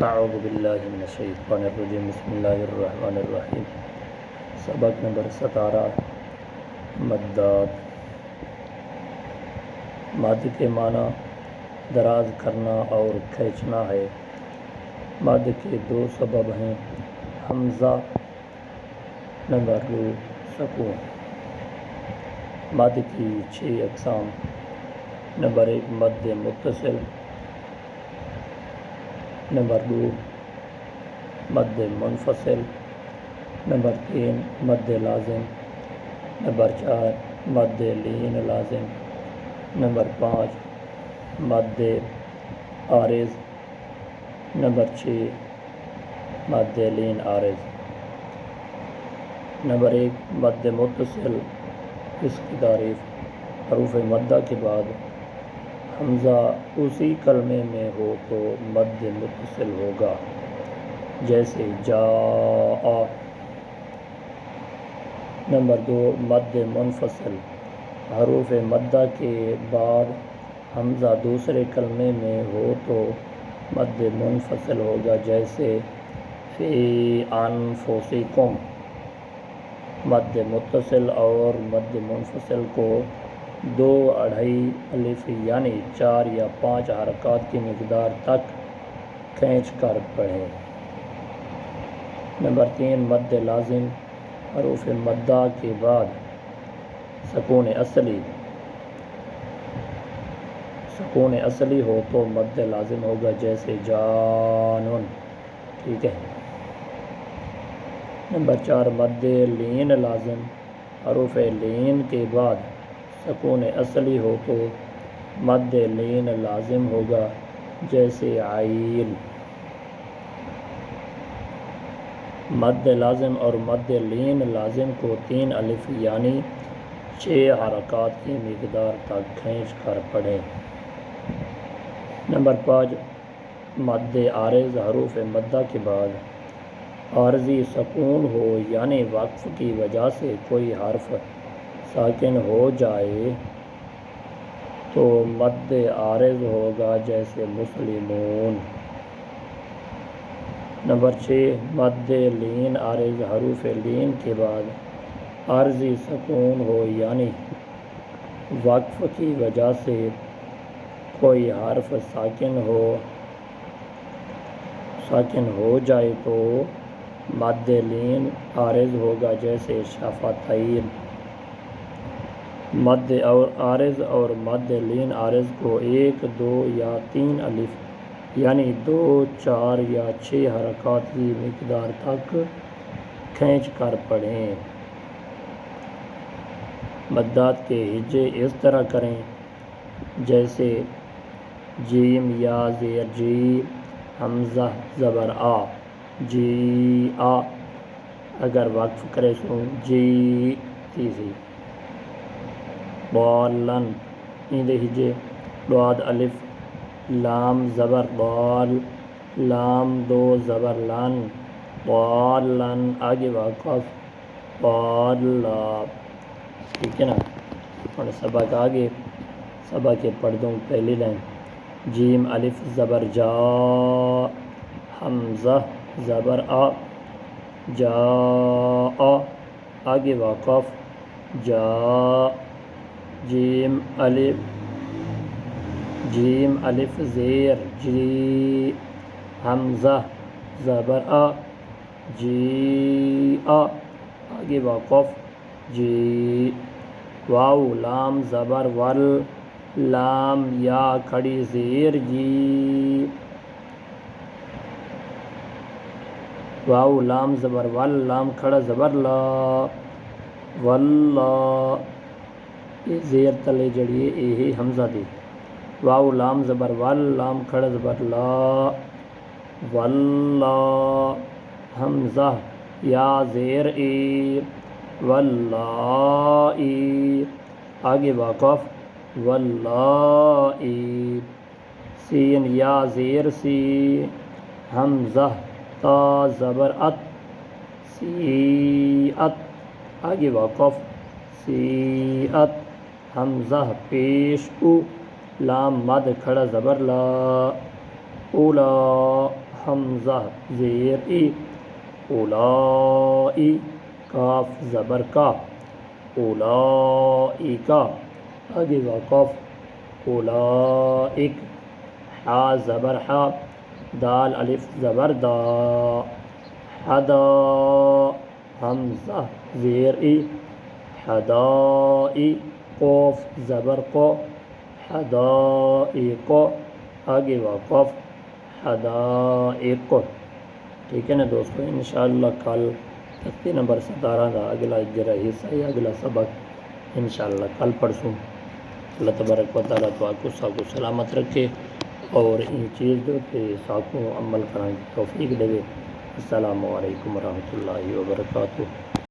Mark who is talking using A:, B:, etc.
A: اعوذ باللہ من الشیطان الرجیم بسم اللہ الرحمن الرحیم۔ سبق نمبر 17 مدات۔ مد کے معنی دراز کرنا اور کھینچنا ہے۔ مد کے دو سبب ہیں، حمزہ نمبر 2 سکون۔ مد کی 6 اقسام: نمبر 1 مد متصل، نمبر 2 مد منفصل، نمبر 3 مد لازم، نمبر 4 مد لین لازم، نمبر 5 مد عارض، نمبر 6 مد لین عارض۔ نمبر 1 مد متصل، اس کی تعریف: حروف مدہ کے بعد حمزہ اسی کلمے میں ہو تو مد متصل ہوگا، جیسے جاء۔ نمبر 2 مد منفصل، حروف مدہ کے بعد حمزہ دوسرے کلمے میں ہو تو مد منفصل ہوگا، جیسے فی انفسکم۔ مد متصل اور مد منفصل کو 2 اڑھائی الف یعنی 4 یا 5 حرکات کی مقدار تک کھینچ کر پڑھیں۔ نمبر 3 مد لازم، حروف مدہ کے بعد سکون اصلی ہو تو مد لازم ہوگا، جیسے جانن۔ ٹھیک ہے۔ نمبر 4 مد لین لازم، حروف لین کے بعد سکون اصلی ہو تو مد لین لازم ہوگا، جیسے عین۔ مد لازم اور مد لین لازم کو 3 الف یعنی 6 حرکات کی مقدار تک کھینچ کر پڑھیں۔ نمبر 5 مد عارض، حروف مدہ کے بعد عارضی سکون ہو یعنی وقف کی وجہ سے کوئی حرف ساکن ہو جائے تو مد عارض ہوگا، جیسے مسلمون۔ نمبر 6 مد لین عارض، حروف لین کے بعد عارضی سکون ہو یعنی وقف کی وجہ سے کوئی حرف ساکن ہو جائے تو مد لین عارض ہوگا، جیسے شفتین۔ مد عارض اور مد لین عارض کو 1، 2 یا 3 الف یعنی 2، 4 یا 6 حرکات کی مقدار تک کھینچ کر پڑھیں۔ مدات کے ہجے اس طرح کریں، جیسے جیم یا زیر جی، حمزہ زبر آ، جی آ۔ اگر وقف کرے سو جی تیزی، بالن ایندے ہجے، ضاد الف لام زبر بال، لام 2 زبر لن، بالن آگے وقف بالا۔ ٹھیک ہے نا۔ اور سبق آگے، سبق کے پڑھتا ہوں پہلی لائن: جیم الف زبر جا، حمزہ زبر آ، جا آ، آگے وقف جا۔ جیم الف زیر جی، حمزہ زبر آ، جی آ، آگے وقف جی۔ واو لام زبر ول، لام یا کھڑی زیر جی، واو لام زبر ول، لام کھڑا زبر لا، واللہ۔ یہ زیر تلے جڑی ہے، یہ حمزہ دی۔ واو لام زبر ول، لام کھڑا زبر لا، واللہ۔ حمزہ یا زیر اے، واللہ، آگے وقف واللہ۔ سین یا زیر سی، حمزہ تا زبر ات، سی ات، آگے وقف سی ات۔ حمزہ پیش او، لام مد کھڑا زبر لا، اولا۔ حمزہ زیر ای اولائی کاف زبر کا اولائکا آگے وقف اولائک حا زبر حا دال الف زبر دا حدا حمزہ زیر ای حدائی قوف زبر کو حدائق آگے وقف حدائق. ٹھیک ہے نا دوستو، انشاءاللہ کل تختی نمبر 17 کا اگلا جرا حصہ ہے، اگلا سبق انشاءاللہ کل پڑھسوں. اللہ تبارک و تعالیٰ تو آپ کو سلامت رکھے اور ان چیز دو کہ ساکوں عمل کرنے کی توفیق دے. السلام علیکم ورحمۃ اللہ وبرکاتہ.